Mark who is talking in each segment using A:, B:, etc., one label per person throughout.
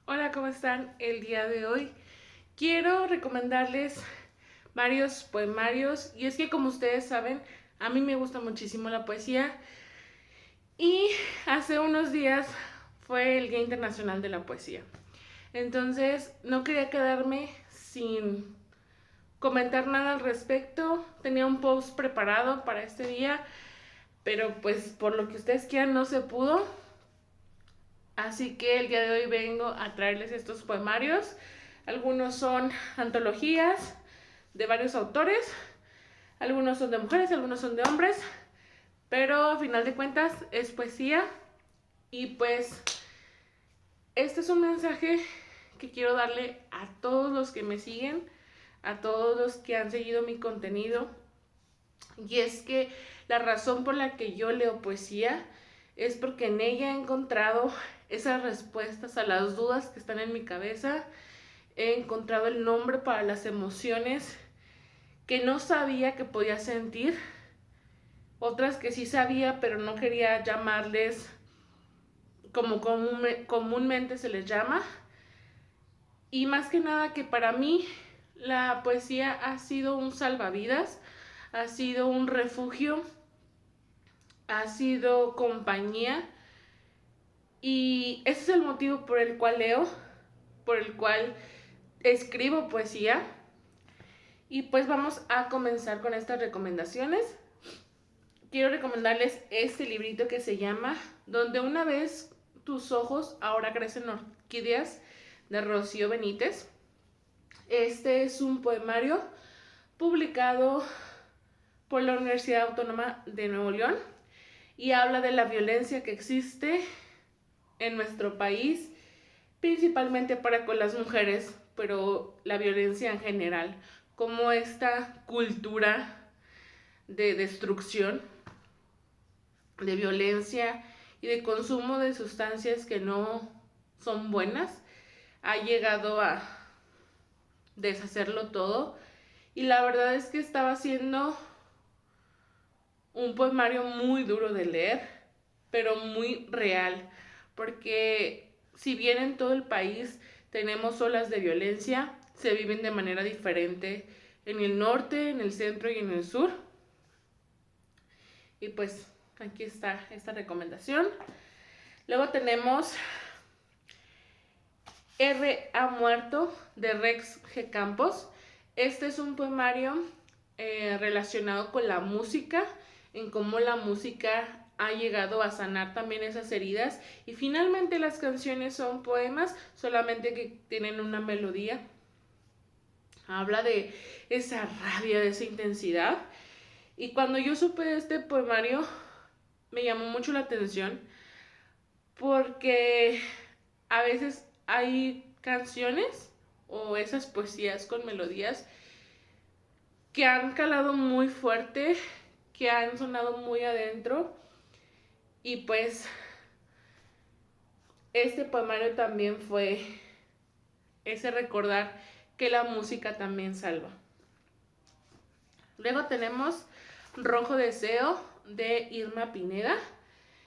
A: Hola, ¿cómo están? El día de hoy quiero recomendarles varios poemarios y es que como ustedes saben, a mí me gusta muchísimo la poesía y hace unos días fue el Día Internacional de la Poesía. Entonces no quería quedarme sin comentar nada al respecto. Tenía un post preparado para este día, pero pues por lo que ustedes quieran no se pudo. Así que el día de hoy vengo a traerles estos poemarios. Algunos son antologías de varios autores, algunos son de mujeres, algunos son de hombres, pero a final de cuentas es poesía. Y pues este es un mensaje que quiero darle a todos los que me siguen, a todos los que han seguido mi contenido. Y es que la razón por la que yo leo poesía es porque en ella he encontrado esas respuestas a las dudas que están en mi cabeza. He encontrado el nombre para las emociones que no sabía que podía sentir. Otras que sí sabía, pero no quería llamarles como comúnmente se les llama. Y más que nada que para mí la poesía ha sido un salvavidas, ha sido un refugio, ha sido compañía. Y ese es el motivo por el cual leo, por el cual escribo poesía. Y pues vamos a comenzar con estas recomendaciones. Quiero recomendarles este librito que se llama Donde una vez tus ojos ahora crecen orquídeas, de Rocío Benítez. Este es un poemario publicado por la Universidad Autónoma de Nuevo León y habla de la violencia que existe en nuestro país, principalmente para con las mujeres, pero la violencia en general, como esta cultura de destrucción, de violencia y de consumo de sustancias que no son buenas, ha llegado a deshacerlo todo. Y la verdad es que estaba siendo un poemario muy duro de leer, pero muy real, porque si bien en todo el país tenemos olas de violencia, se viven de manera diferente en el norte, en el centro y en el sur. Y pues aquí está esta recomendación. Luego tenemos R ha muerto de Rex G. Campos. Este es un poemario relacionado con la música, en cómo la música ha llegado a sanar también esas heridas. Y finalmente las canciones son poemas, solamente que tienen una melodía. Habla de esa rabia, de esa intensidad. Y cuando yo supe de este poemario, me llamó mucho la atención porque a veces hay canciones o esas poesías con melodías que han calado muy fuerte, que han sonado muy adentro. Y pues este poemario también fue ese recordar que la música también salva. Luego tenemos Rojo Deseo de Irma Pineda.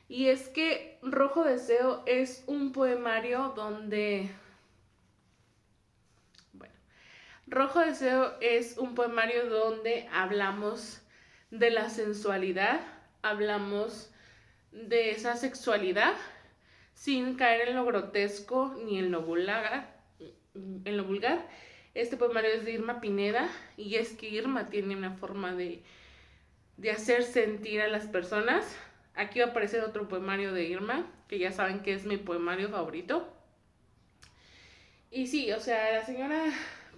A: Y es que Rojo Deseo es un poemario donde... Bueno, Rojo Deseo es un poemario donde hablamos de la sensualidad, hablamos de esa sexualidad sin caer en lo grotesco ni en lo vulgar. Este poemario es de Irma Pineda y es que Irma tiene una forma de hacer sentir a las personas. Aquí va a aparecer otro poemario de Irma, que ya saben que es mi poemario favorito. Y sí, o sea, la señora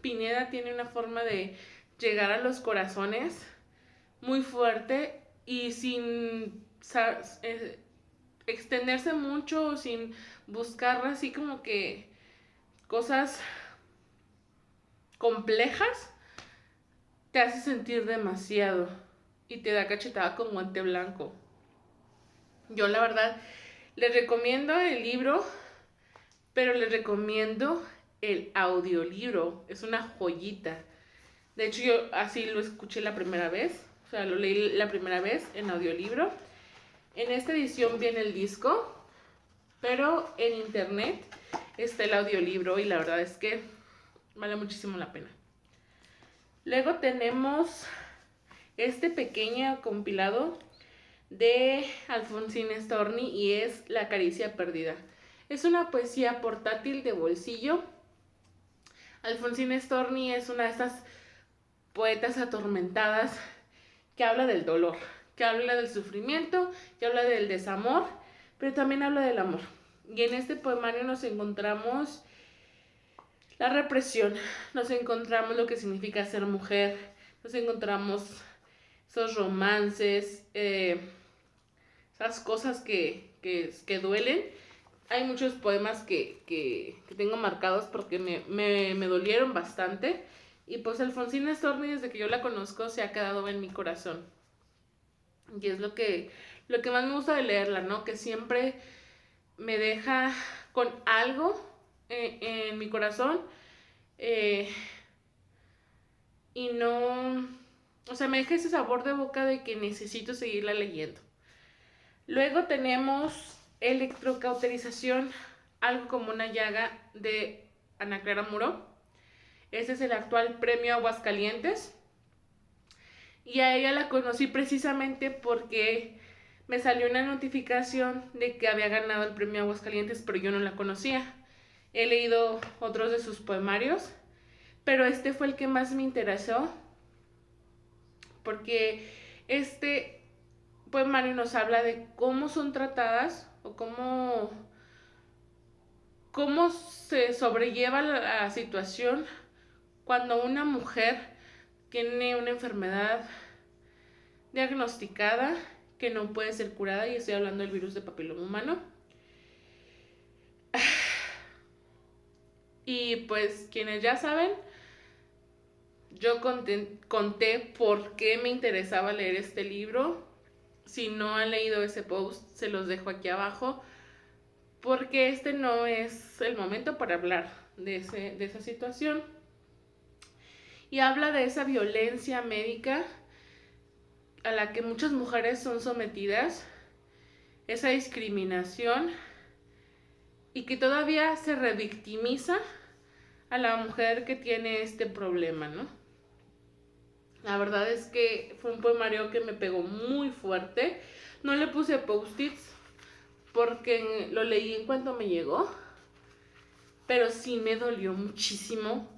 A: Pineda tiene una forma de llegar a los corazones muy fuerte y sin extenderse mucho, sin buscar así como que cosas complejas, te hace sentir demasiado y te da cachetada con guante blanco. Yo la verdad les recomiendo el libro, pero les recomiendo el audiolibro. Es una joyita. De hecho, yo así lo escuché la primera vez. O sea, lo leí la primera vez en audiolibro. En esta edición viene el disco, pero en internet el audiolibro y la verdad es que vale muchísimo la pena. Luego tenemos este pequeño compilado de Alfonsín Storni y es La caricia perdida. Es una poesía portátil de bolsillo. Alfonsín Storni es una de estas poetas atormentadas que habla del dolor, que habla del sufrimiento, que habla del desamor, pero también habla del amor. Y en este poemario nos encontramos la represión, nos encontramos lo que significa ser mujer, nos encontramos esos romances, esas cosas que duelen. Hay muchos poemas que tengo marcados porque me dolieron bastante. Y pues Alfonsín Storni, desde que yo la conozco, se ha quedado en mi corazón. Y es lo que más me gusta de leerla, ¿no? Que siempre me deja con algo en mi corazón. Y no... O sea, me deja ese sabor de boca de que necesito seguirla leyendo. Luego tenemos Electrocauterización, algo como una llaga, de Ana Clara Muro. Ese es el actual premio Aguascalientes. Y a ella la conocí precisamente porque me salió una notificación de que había ganado el premio Aguascalientes, pero yo no la conocía. He leído otros de sus poemarios, pero este fue el que más me interesó porque este poemario nos habla de cómo son tratadas o cómo se sobrelleva la situación cuando una mujer tiene una enfermedad diagnosticada que no puede ser curada, y estoy hablando del virus de papiloma humano. Y pues quienes ya saben, yo conté por qué me interesaba leer este libro. Si no han leído ese post, se los dejo aquí abajo, porque este no es el momento para hablar de esa situación. Y habla de esa violencia médica a la que muchas mujeres son sometidas, esa discriminación, y que todavía se revictimiza a la mujer que tiene este problema, ¿no? La verdad es que fue un poemario que me pegó muy fuerte. No le puse post-its porque lo leí en cuanto me llegó, pero sí me dolió muchísimo.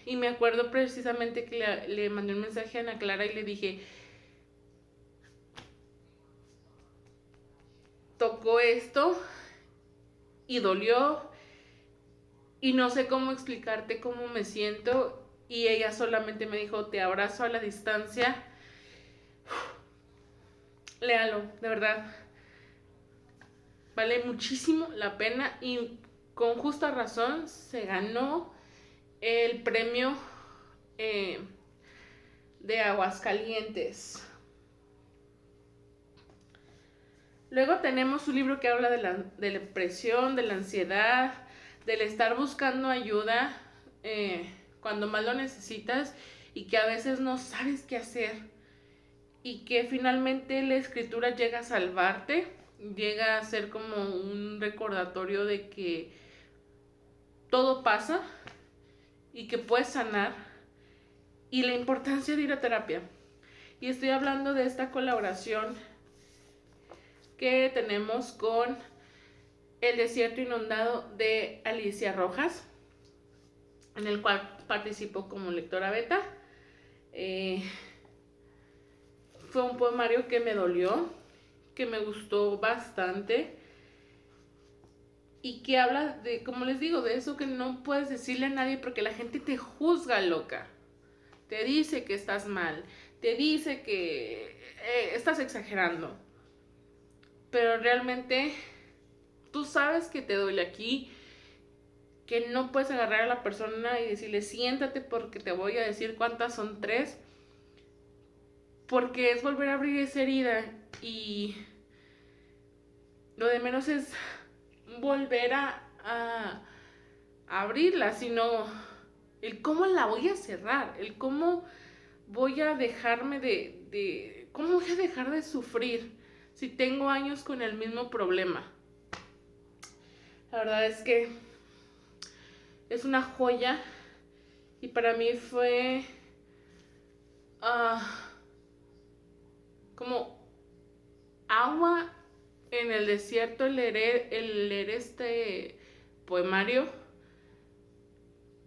A: Y me acuerdo precisamente que le mandé un mensaje a Ana Clara y le dije, tocó esto y dolió y no sé cómo explicarte cómo me siento. Y ella solamente me dijo, te abrazo a la distancia. Léalo, de verdad. Vale muchísimo la pena y con justa razón se ganó el premio de Aguascalientes. Luego tenemos un libro que habla de la depresión, de la ansiedad, del estar buscando ayuda cuando más lo necesitas y que a veces no sabes qué hacer, y que finalmente la escritura llega a salvarte, llega a ser como un recordatorio de que todo pasa y que puedes sanar, y la importancia de ir a terapia. Y estoy hablando de esta colaboración que tenemos con El desierto inundado de Alicia Rojas, en el cual participo como lectora beta. Fue un poemario que me dolió, que me gustó bastante y que habla de, como les digo, de eso que no puedes decirle a nadie porque la gente te juzga, loca. Te dice que estás mal, te dice que estás exagerando, pero realmente tú sabes que te duele aquí, que no puedes agarrar a la persona y decirle siéntate porque te voy a decir cuántas son 3, porque es volver a abrir esa herida y lo de menos es volver a abrirla, sino el cómo la voy a cerrar, el cómo voy a dejarme cómo voy a dejar de sufrir si tengo años con el mismo problema. La verdad es que es una joya y para mí fue como agua en el desierto el leer este poemario,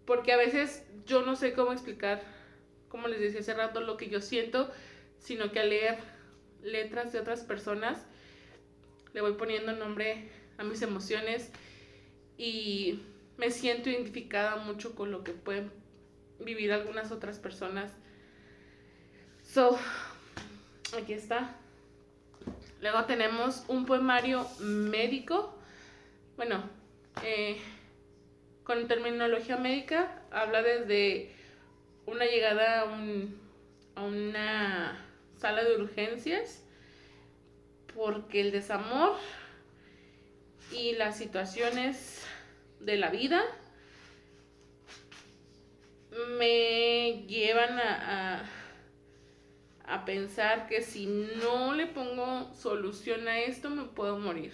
A: porque a veces yo no sé cómo explicar, como les decía hace rato, lo que yo siento, sino que al leer letras de otras personas le voy poniendo nombre a mis emociones y me siento identificada mucho con lo que pueden vivir algunas otras personas. So, aquí está. Luego tenemos un poemario médico. Bueno, con terminología médica, habla desde una llegada a una sala de urgencias porque el desamor y las situaciones de la vida me llevan a pensar que si no le pongo solución a esto me puedo morir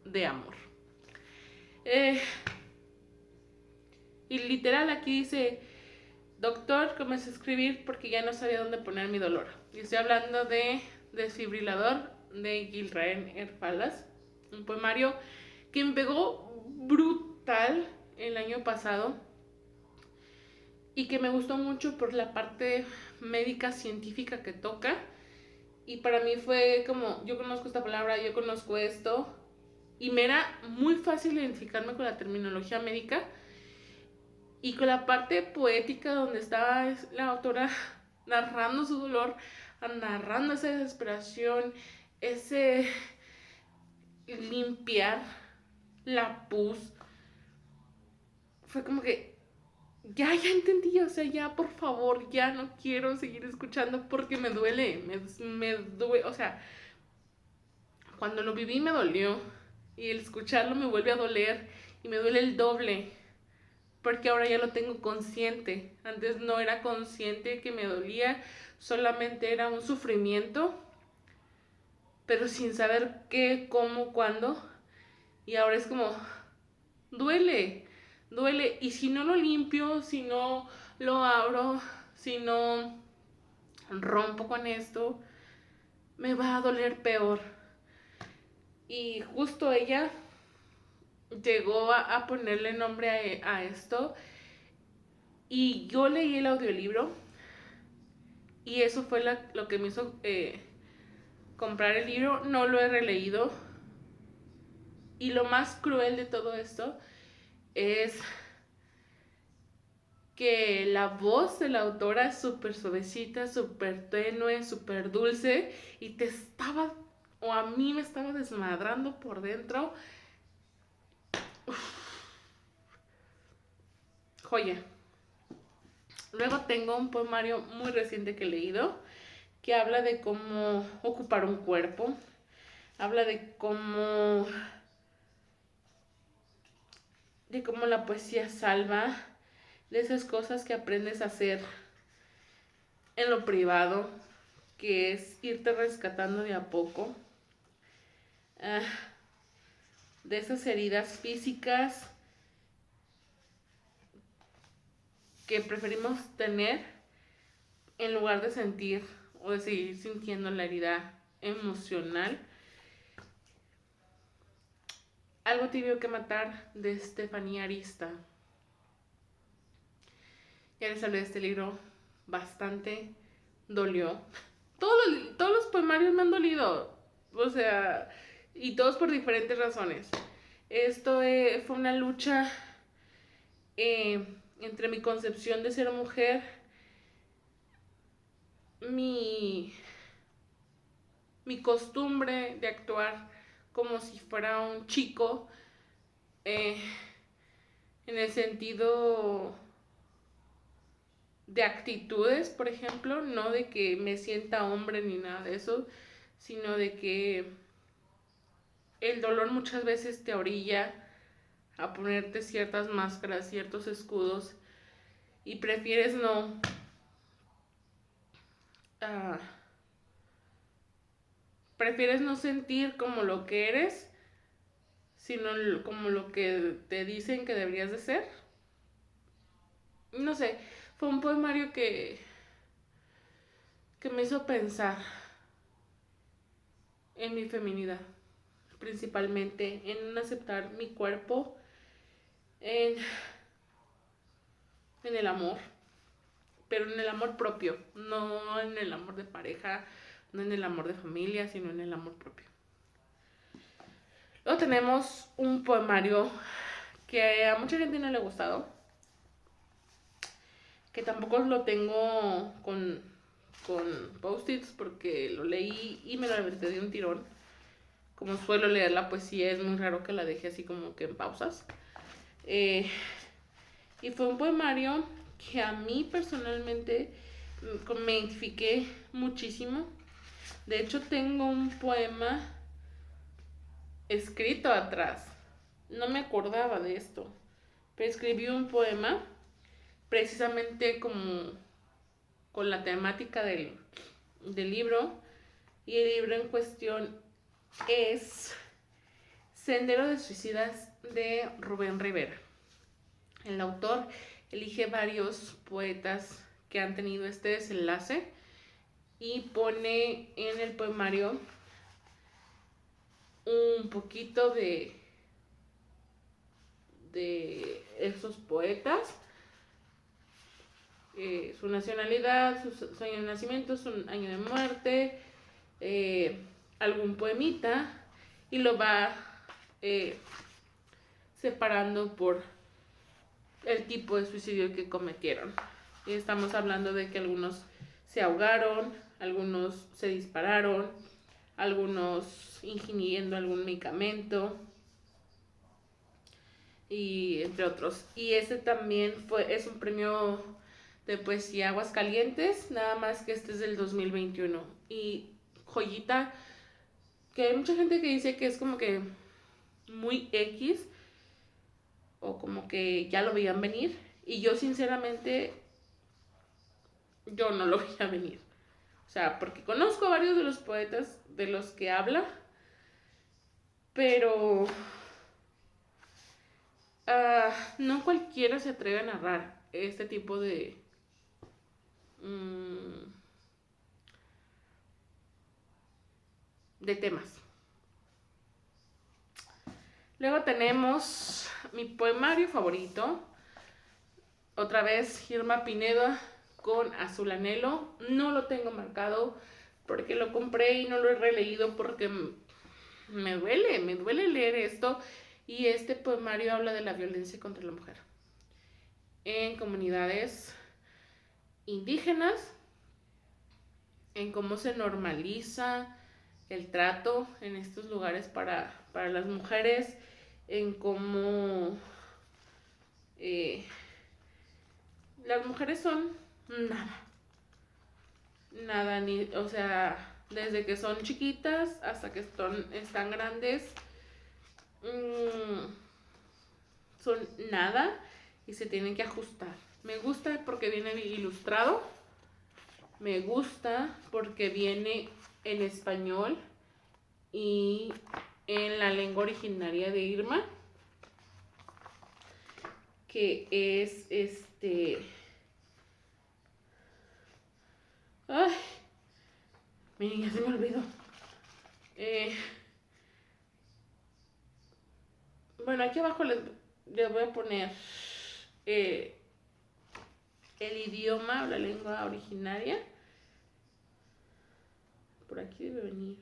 A: de amor. Y literal aquí dice: doctor, comencé a escribir porque ya no sabía dónde poner mi dolor. Y estoy hablando de Desfibrilador de Gilraen Erfalas, un poemario que me pegó brutal el año pasado y que me gustó mucho por la parte médica científica que toca. Y para mí fue como, yo conozco esta palabra, yo conozco esto, y me era muy fácil identificarme con la terminología médica y con la parte poética donde estaba la autora narrando su dolor, narrando esa desesperación, ese limpiar la pus. Fue como que ya entendí, o sea, ya por favor, ya no quiero seguir escuchando porque me duele, me duele, o sea, cuando lo viví me dolió y el escucharlo me vuelve a doler y me duele el doble porque ahora ya lo tengo consciente. Antes no era consciente que me dolía, solamente era un sufrimiento, pero sin saber qué, cómo, cuándo. Y ahora es como, duele, duele. Y si no lo limpio, si no lo abro, si no rompo con esto, me va a doler peor. Y justo ella llegó a ponerle nombre a esto. Y yo leí el audiolibro. Y eso fue lo que me hizo comprar el libro. No lo he releído. Y lo más cruel de todo esto es que la voz de la autora es súper suavecita, súper tenue, súper dulce. Y te estaba, o a mí me estaba desmadrando por dentro. Uf. Joya. Luego tengo un poemario muy reciente que he leído que habla de cómo ocupar un cuerpo. Habla de cómo la poesía salva, de esas cosas que aprendes a hacer en lo privado, que es irte rescatando de a poco, de esas heridas físicas que preferimos tener en lugar de sentir o de seguir sintiendo la herida emocional. Algo tibio que matar, de Estefanía Arista. Ya les hablé de este libro, bastante dolió. Todos los poemarios me han dolido, o sea, y todos por diferentes razones. Esto fue una lucha entre mi concepción de ser mujer, mi costumbre de actuar como si fuera un chico, en el sentido de actitudes, por ejemplo, no de que me sienta hombre ni nada de eso, sino de que el dolor muchas veces te orilla a ponerte ciertas máscaras, ciertos escudos, y prefieres no uh, prefieres no sentir como lo que eres, sino como lo que te dicen que deberías de ser. No sé, fue un poemario que me hizo pensar en mi feminidad, principalmente en aceptar mi cuerpo, en, en el amor, pero en el amor propio, no en el amor de pareja, no en el amor de familia, sino en el amor propio. Luego tenemos un poemario que a mucha gente no le ha gustado, que tampoco lo tengo con post-its porque lo leí y me lo aventé de un tirón. Como suelo leer la poesía, es muy raro que la deje así como que en pausas. Y fue un poemario que a mí personalmente me identifiqué muchísimo. De hecho, tengo un poema escrito atrás. No me acordaba de esto, pero escribí un poema precisamente como con la temática del libro. Y el libro en cuestión es Sendero de Suicidas de Rubén Rivera. El autor elige varios poetas que han tenido este desenlace y pone en el poemario un poquito de esos poetas, su nacionalidad, su año de nacimiento, su año de muerte, algún poemita, y lo va separando por el tipo de suicidio que cometieron. Y estamos hablando de que algunos se ahogaron, algunos se dispararon, algunos ingiriendo algún medicamento, y entre otros. Y ese también es un premio de poesía Aguascalientes, nada más que este es del 2021. Y joyita, que hay mucha gente que dice que es como que muy X, o como que ya lo veían venir, y yo sinceramente, yo no lo veía venir. O sea, porque conozco a varios de los poetas de los que habla, pero no cualquiera se atreve a narrar este tipo de temas. Luego tenemos mi poemario favorito, otra vez Irma Pineda con Azul Anhelo. No lo tengo marcado porque lo compré y no lo he releído porque me duele leer esto. Y este poemario habla de la violencia contra la mujer en comunidades indígenas, en cómo se normaliza el trato en estos lugares para las mujeres, en cómo las mujeres son nada, ni, o sea, desde que son chiquitas hasta que están grandes, son nada y se tienen que ajustar. Me gusta porque viene ilustrado, me gusta porque viene en español y en la lengua originaria de Irma, que es ay, miren, ya se me olvidó. Bueno, aquí abajo les voy a poner el idioma o la lengua originaria. Por aquí debe venir.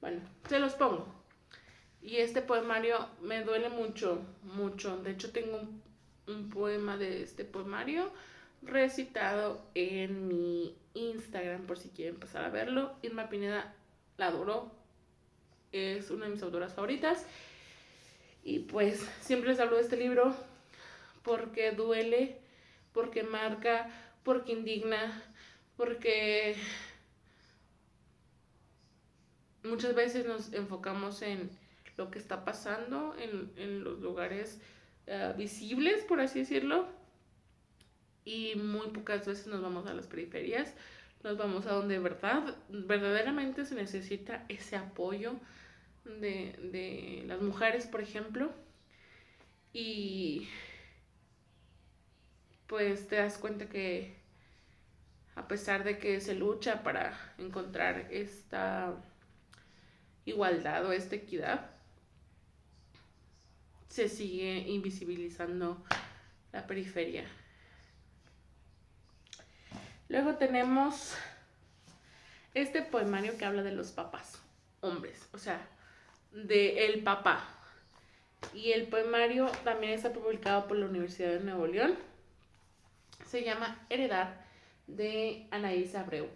A: Bueno, se los pongo. Y este poemario me duele mucho, mucho. De hecho, tengo un poema de este poemario recitado en mi Instagram, por si quieren pasar a verlo. Irma Pineda la adoro. Es una de mis autoras favoritas. Y pues siempre les hablo de este libro porque duele, porque marca, porque indigna, porque muchas veces nos enfocamos en lo que está pasando en los lugares visibles, por así decirlo, y muy pocas veces nos vamos a las periferias, nos vamos a donde verdaderamente se necesita ese apoyo de las mujeres, por ejemplo, y pues te das cuenta que a pesar de que se lucha para encontrar esta igualdad o esta equidad, se sigue invisibilizando la periferia. Luego tenemos este poemario que habla de los papás, hombres, o sea, de el papá. Y el poemario también está publicado por la Universidad de Nuevo León. Se llama Heredar, de Anaís Abreu.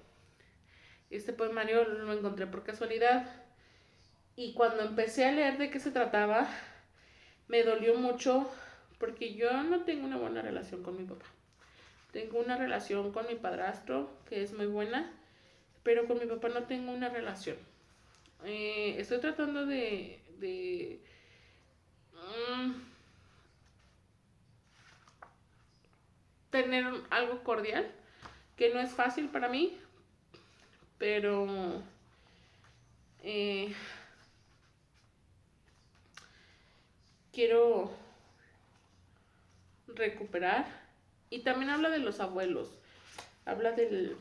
A: Este poemario lo encontré por casualidad y cuando empecé a leer de qué se trataba, me dolió mucho porque yo no tengo una buena relación con mi papá. Tengo una relación con mi padrastro, que es muy buena, pero con mi papá no tengo una relación. Estoy tratando de tener algo cordial, que no es fácil para mí, pero quiero recuperar. Y también habla de los abuelos, habla del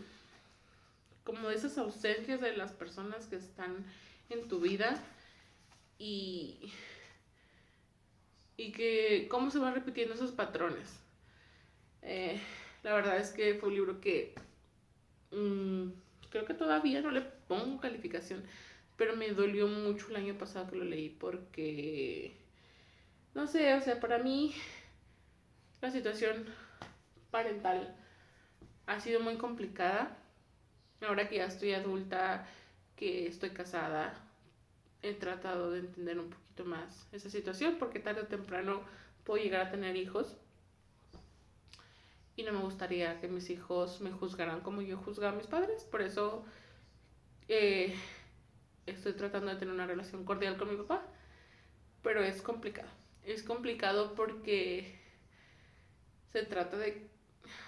A: como de esas ausencias de las personas que están en tu vida y que cómo se van repitiendo esos patrones. La verdad es que fue un libro que creo que todavía no le pongo calificación, pero me dolió mucho el año pasado que lo leí porque, no sé, o sea, para mí la situación parental ha sido muy complicada. Ahora que ya estoy adulta, que estoy casada, he tratado de entender un poquito más esa situación porque tarde o temprano puedo llegar a tener hijos y no me gustaría que mis hijos me juzgaran como yo juzgaba a mis padres. Por eso estoy tratando de tener una relación cordial con mi papá, pero es complicado. Es complicado porque se trata de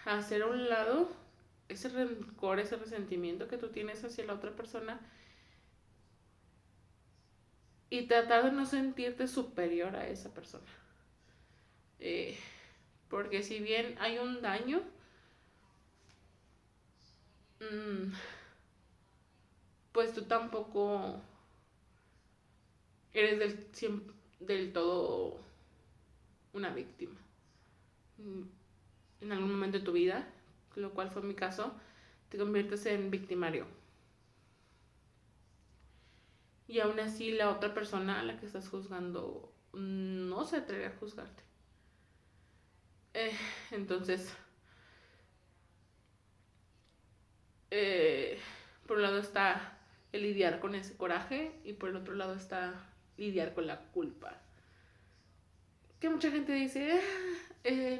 A: hacer a un lado ese rencor, ese resentimiento que tú tienes hacia la otra persona y tratar de no sentirte superior a esa persona. Porque si bien hay un daño, pues tú tampoco eres del todo una víctima. En algún momento de tu vida, lo cual fue mi caso, te conviertes en victimario. Y aún así la otra persona a la que estás juzgando no se atreve a juzgarte. Entonces, por un lado está el lidiar con ese coraje y por el otro lado está lidiar con la culpa. Que mucha gente dice,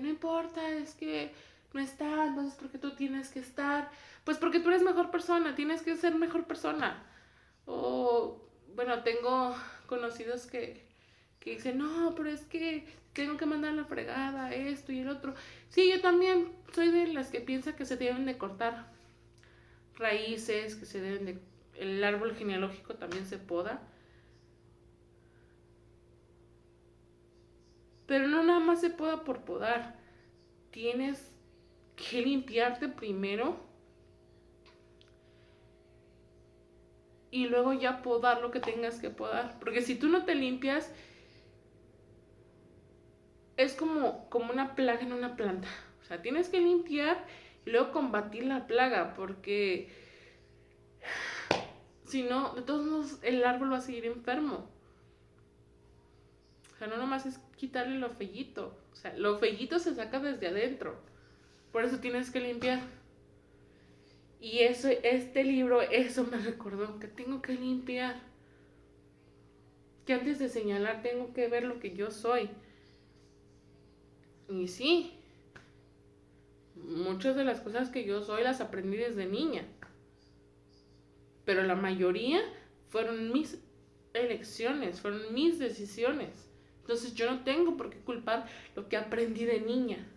A: no importa, es que no está, entonces ¿por qué tú tienes que estar? Pues porque tú eres mejor persona, tienes que ser mejor persona. O, bueno, tengo conocidos que dicen, no, pero es que tengo que mandar la fregada, esto y el otro. Sí, yo también soy de las que piensa que se deben de cortar raíces, que se deben de... El árbol genealógico también se poda. Pero no nada más se poda por podar. Tienes que limpiarte primero y luego ya podar lo que tengas que podar. Porque si tú no te limpias, es como una plaga en una planta. O sea, tienes que limpiar y luego combatir la plaga, porque si no, de todos modos el árbol va a seguir enfermo. O sea, no nomás es quitarle lo fellito. O sea, lo fellito se saca desde adentro. Por eso tienes que limpiar. Y eso, este libro, eso me recordó, que tengo que limpiar. Que antes de señalar tengo que ver lo que yo soy. Y sí, muchas de las cosas que yo soy las aprendí desde niña. Pero la mayoría fueron mis elecciones, fueron mis decisiones. Entonces yo no tengo por qué culpar lo que aprendí de niña.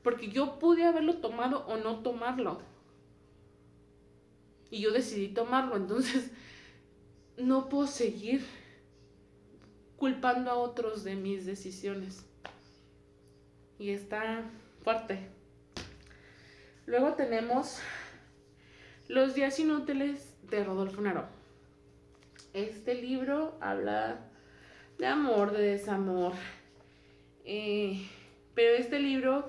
A: porque yo pude haberlo tomado o no tomarlo. Y yo decidí tomarlo, entonces no puedo seguir culpando a otros de mis decisiones. Y está fuerte. Luego tenemos Los días inútiles de Rodolfo Naró. Este libro habla de amor, de desamor. Pero este libro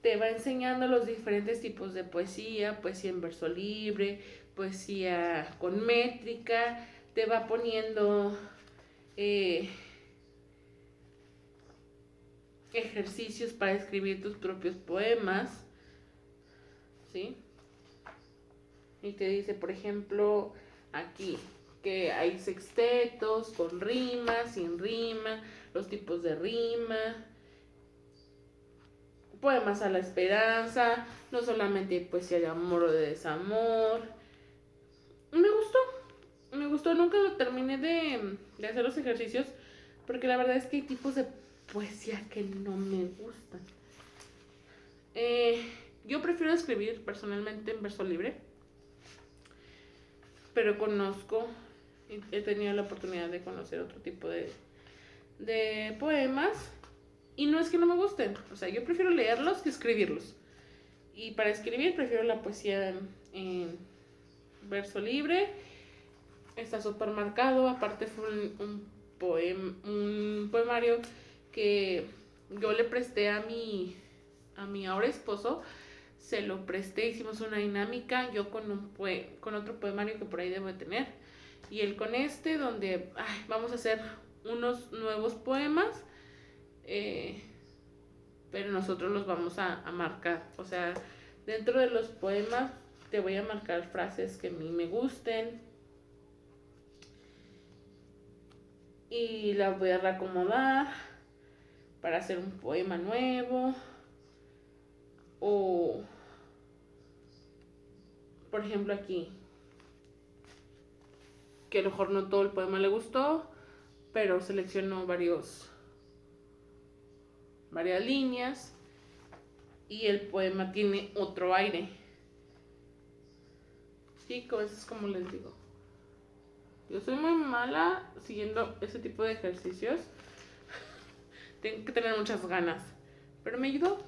A: te va enseñando los diferentes tipos de poesía, poesía en verso libre, poesía con métrica, te va poniendo ejercicios para escribir tus propios poemas, ¿sí? Y te dice, por ejemplo, aquí, que hay sextetos con rima, sin rima, los tipos de rima, poemas a la esperanza, no solamente poesía de amor o de desamor. Me gustó, nunca lo terminé de hacer los ejercicios, porque la verdad es que hay tipos de poesía que no me gustan. Yo prefiero escribir personalmente en verso libre, pero he tenido la oportunidad de conocer otro tipo de poemas, y no es que no me gusten, o sea, yo prefiero leerlos que escribirlos. Y para escribir prefiero la poesía en verso libre. Está súper marcado, aparte fue un poemario que yo le presté a mi ahora esposo. Se lo presté, hicimos una dinámica, yo con otro poemario que por ahí debo de tener, y él con este, donde vamos a hacer unos nuevos poemas, pero nosotros los vamos a marcar. O sea, dentro de los poemas te voy a marcar frases que a mí me gusten y las voy a reacomodar para hacer un poema nuevo. O, por ejemplo, aquí, que a lo mejor no todo el poema le gustó, pero seleccionó varias líneas y el poema tiene otro aire. Sí, eso es como les digo. Yo soy muy mala siguiendo ese tipo de ejercicios. Tengo que tener muchas ganas. Pero me ayudó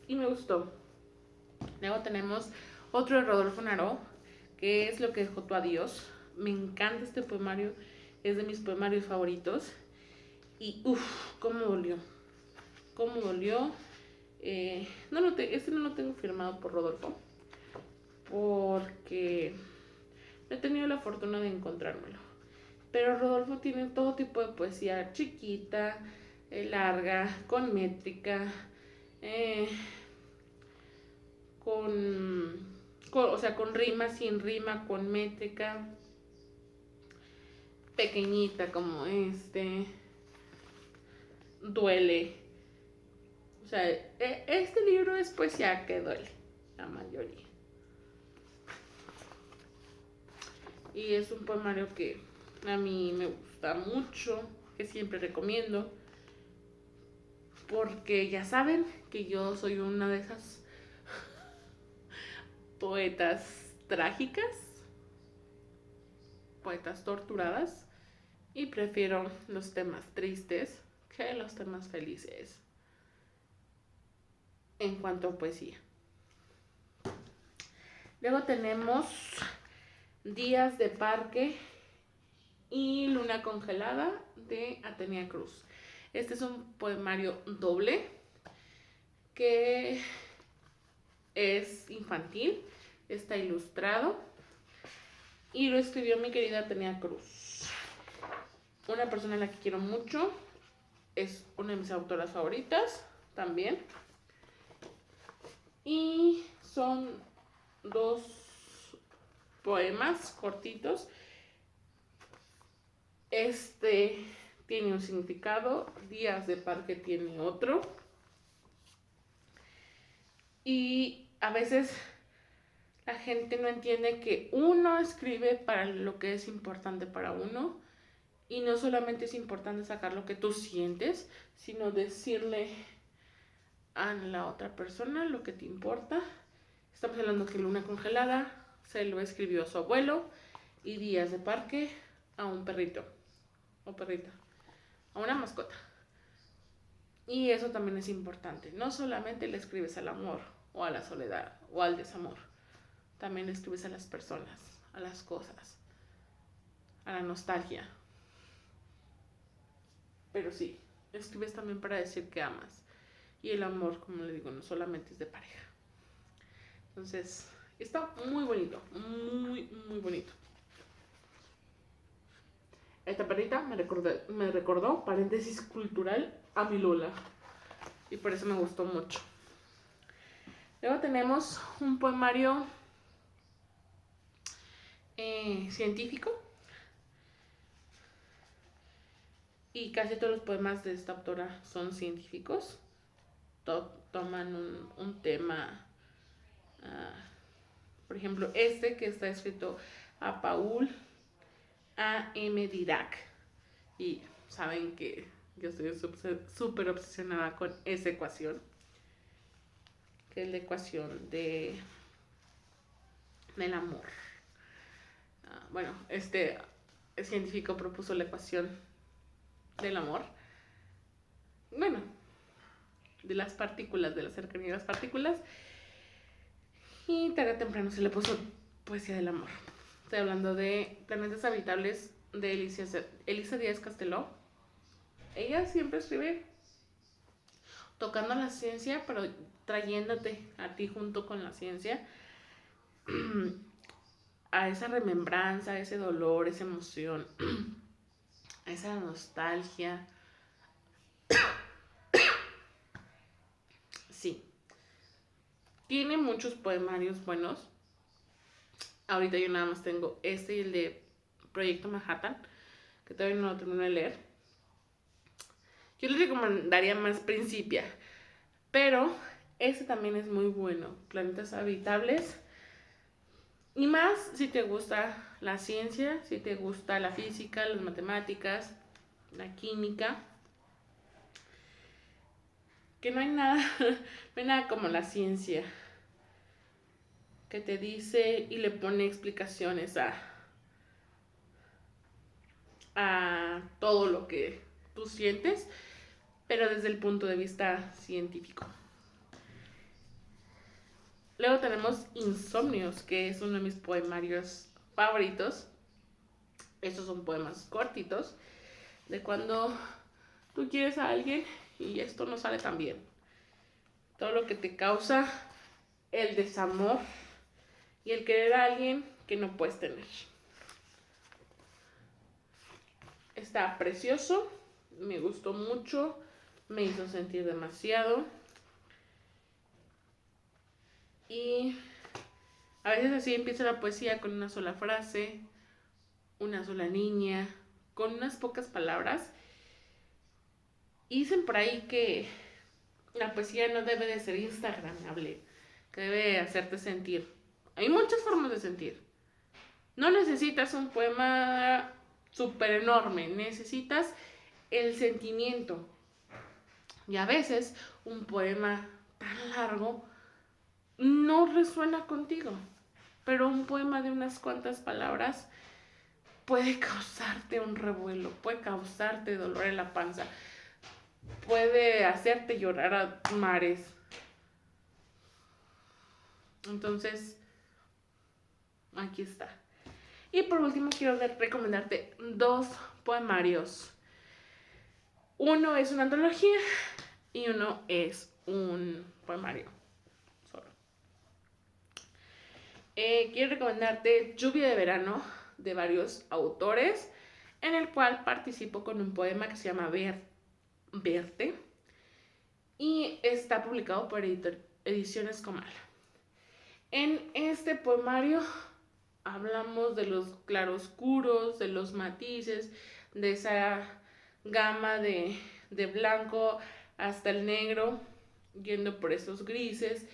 A: y me gustó. Luego tenemos otro de Rodolfo Naró, que es Lo que dejó tu adiós. Me encanta este poemario. Es de mis poemarios favoritos. Y cómo dolió. Cómo dolió. Este no lo tengo firmado por Rodolfo, porque no he tenido la fortuna de encontrármelo. Pero Rodolfo tiene todo tipo de poesía, chiquita, larga, con métrica, con rima, sin rima, con métrica, pequeñita como duele. O sea, este libro es poesía que duele, la mayoría. Y es un poemario que a mí me gusta mucho, que siempre recomiendo, porque ya saben que yo soy una de esas poetas trágicas, poetas torturadas, y prefiero los temas tristes que los temas felices en cuanto a poesía. Luego tenemos Días de Parque y Luna Congelada de Atenea Cruz. Este es un poemario doble que es infantil, está ilustrado y lo escribió mi querida Atenea Cruz, una persona a la que quiero mucho, es una de mis autoras favoritas también. Y son 2 poemas cortitos. Este tiene un significado, Días de Parque tiene otro. Y a veces la gente no entiende que uno escribe para lo que es importante para uno. Y no solamente es importante sacar lo que tú sientes, sino decirle a la otra persona lo que te importa. Estamos hablando que Luna Congelada se lo escribió a su abuelo y Días de Parque a un perrito o perrita, a una mascota. Y eso también es importante. No solamente le escribes al amor o a la soledad o al desamor. También le escribes a las personas, a las cosas, a la nostalgia. Pero sí, escribes también para decir que amas. Y el amor, como le digo, no solamente es de pareja. Entonces, está muy bonito, muy, muy bonito. Esta perrita me recordó, paréntesis cultural, a mi Lola. Y por eso me gustó mucho. Luego tenemos un poemario científico. Y casi todos los poemas de esta autora son científicos. Toman un tema. Por ejemplo, este que está escrito a Paul A.M. Dirac. Y saben que yo estoy súper obsesionada con esa ecuación. Que es la ecuación del amor. Bueno, este científico propuso la ecuación del amor. Bueno, de las partículas, de la cercanía de las partículas. Y tarde o temprano se le puso poesía del amor. Estoy hablando de Planetas Habitables de Elisa Díaz Casteló. Ella siempre escribe tocando la ciencia, pero trayéndote a ti junto con la ciencia a esa remembranza, a ese dolor, esa emoción, a esa nostalgia. Sí. Tiene muchos poemarios buenos. Ahorita yo nada más tengo este y el de Proyecto Manhattan, que todavía no lo termino de leer. Yo les recomendaría más Principia, pero este también es muy bueno, Planetas Habitables. Y más si te gusta la ciencia, si te gusta la física, las matemáticas, la química. Que no hay nada, no hay nada como la ciencia, que te dice y le pone explicaciones a todo lo que tú sientes, pero desde el punto de vista científico. Luego tenemos Insomnios, que es uno de mis poemarios favoritos. Estos son poemas cortitos de cuando tú quieres a alguien y esto no sale tan bien. Todo lo que te causa el desamor y el querer a alguien que no puedes tener. Está precioso, me gustó mucho, me hizo sentir demasiado. Y a veces así empieza la poesía con una sola frase, una sola línea, con unas pocas palabras. Y dicen por ahí que la poesía no debe de ser instagramable, que debe hacerte sentir. Hay muchas formas de sentir. No necesitas un poema súper enorme, necesitas el sentimiento. Y a veces un poema tan largo no resuena contigo, pero un poema de unas cuantas palabras puede causarte un revuelo, puede causarte dolor en la panza, puede hacerte llorar a mares. Entonces, aquí está. Y por último quiero recomendarte 2 poemarios. Uno es una antología y uno es un poemario solo. Quiero recomendarte Lluvia de Verano, de varios autores, en el cual participo con un poema que se llama Verte y está publicado por Ediciones Comal. En este poemario hablamos de los claroscuros, de los matices, de esa gama de blanco hasta el negro, yendo por esos grises,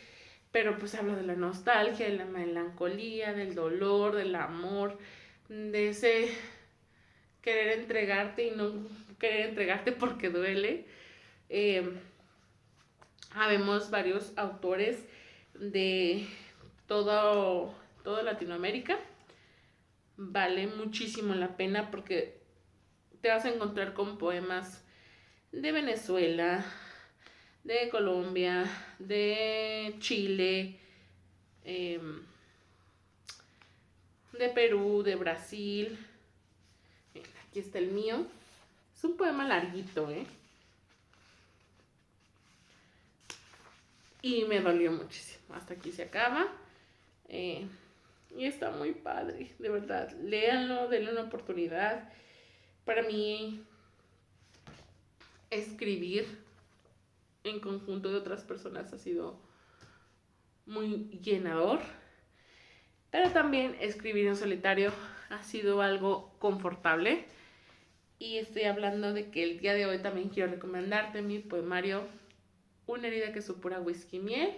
A: pero pues habla de la nostalgia, de la melancolía, del dolor, del amor, de ese querer entregarte y no querer entregarte porque duele. Habemos varios autores de toda Latinoamérica. Vale muchísimo la pena porque te vas a encontrar con poemas de Venezuela, de Colombia, de Chile, de Perú, de Brasil. Mira, aquí está el mío. Es un poema larguito, y me dolió muchísimo. Hasta aquí se acaba. Y está muy padre, de verdad. Léanlo, denle una oportunidad. Para mí, escribir en conjunto de otras personas ha sido muy llenador. Pero también escribir en solitario ha sido algo confortable. Y estoy hablando de que el día de hoy también quiero recomendarte mi poemario Una herida que supura whisky y miel.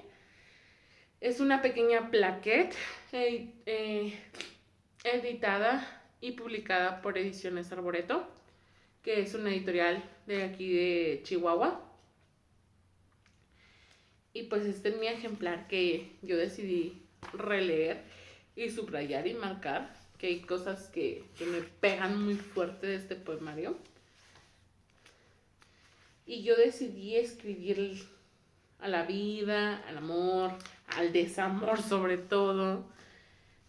A: Es una pequeña plaquette editada y publicada por Ediciones Arboreto, que es una editorial de aquí de Chihuahua. Y pues este es mi ejemplar que yo decidí releer y subrayar y marcar, que hay cosas que me pegan muy fuerte de este poemario. Y yo decidí escribir a la vida, al amor, al desamor sobre todo,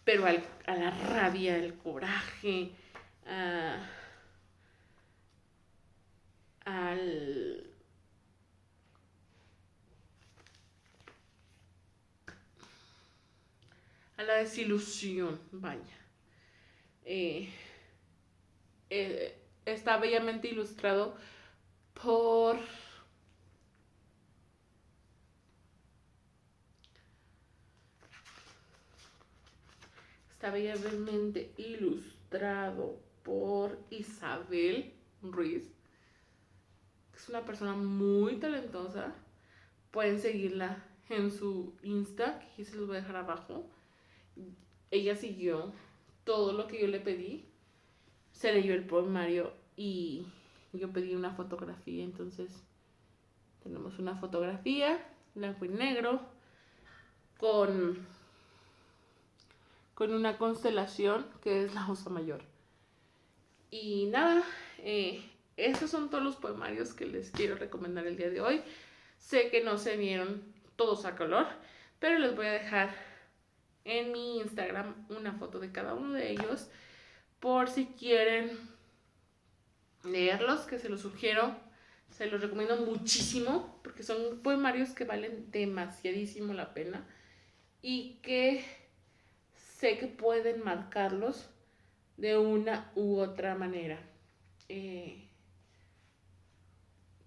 A: pero a la rabia, al coraje, a la desilusión, vaya. Está bellamente ilustrado por Isabel Ruiz. Es una persona muy talentosa. Pueden seguirla en su Insta, que se los voy a dejar abajo. Ella siguió todo lo que yo le pedí. Se leyó el poemario y yo pedí una fotografía. Entonces tenemos una fotografía blanco y negro con una constelación que es la Osa Mayor. Y nada, esos son todos los poemarios que les quiero recomendar el día de hoy. Sé que no se vieron todos a color, pero les voy a dejar en mi Instagram una foto de cada uno de ellos por si quieren leerlos, que se los sugiero. Se los recomiendo muchísimo porque son poemarios que valen demasiadísimo la pena y que sé que pueden marcarlos de una u otra manera.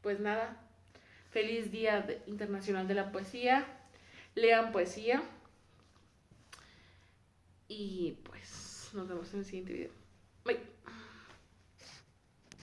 A: Pues nada, feliz Día Internacional de la Poesía. Lean poesía. Y pues nos vemos en el siguiente video. Bye.